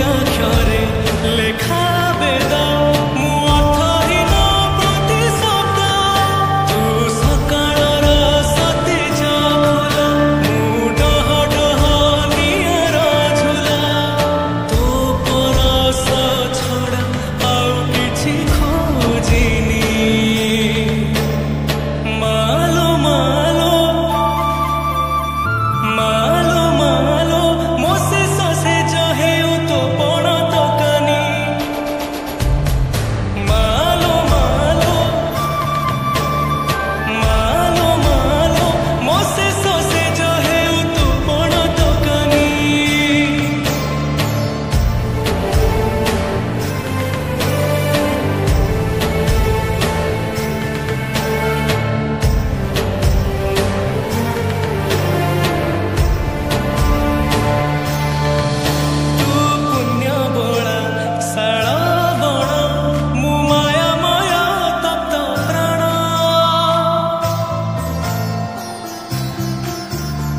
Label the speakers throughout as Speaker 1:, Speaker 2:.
Speaker 1: ଏକାକ୍ଷରେ ଲେଖା ବେଦ ମୁଁ ଅର୍ଥହୀନ ପ୍ରତି ଶବ୍ଦ ତୁ ସକାଳର ସତେଜ ଫୁଲ ମୁଁ ଡହ ଡହ ନିଆଁର ଝୁଲା ତୋ ପରଶ ଛଡ଼ା ଆଉ କିଛି ଖୋଜିନି ମାଲୋ ମାଲୋ ମାଲୋ ମାଲୋ ମୋ ଶେଷ ସେଜ ହେଉ ତୋ ପଣ ତକାନି ମାଲୋ ମାଲୋ ମାଲୋ ମାଲୋ ମୋ ଶେଷ ସେଜ ହେଉ ତୋ ପଣ ତକାନି ତୁ ପୁଣ୍ୟ ବୋଳା ଶାଳ ବଣ ମୁଁ ମାୟାମୟ ତପ୍ତ ପ୍ରାଣ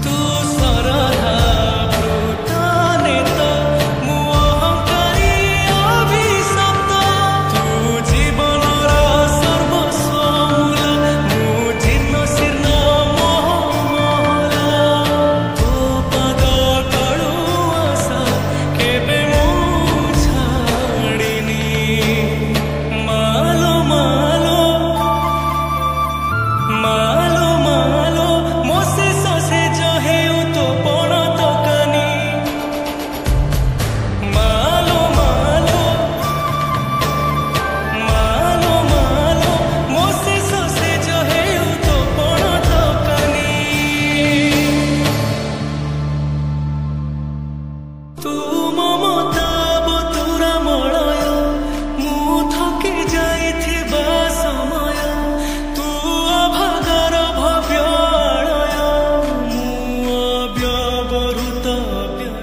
Speaker 1: ତୁ ସରଧା ବୃତ ନେତ ମୁଁ ଅହଙ୍କାରୀ ଅଭିଶପ୍ତ ତୁ ଜୀବନର ସର୍ବସ୍ୱ ମୂଳ ମୁଁ ଜୀର୍ଣ୍ଣ ଶୀର୍ଣ୍ଣ ମୋହମହଲା ତୋ ପାଦ ତଳୁ ଆଶା କେବେ ମୁଁ ଛାଡ଼ିନି ମାଲୋ ମାଲୋ ମାଲୋ ମାଲୋ ମୋ ଶେଷ ସେଜ ହେଉ ତୋ ପଣ ତକାନି ମାଲୋ ମାଲୋ ମାଲୋ ମାଲୋ ମୋ ଶେଷ ସେଜ ହେଉ ତୋ ପଣ ତକାନି ତୁ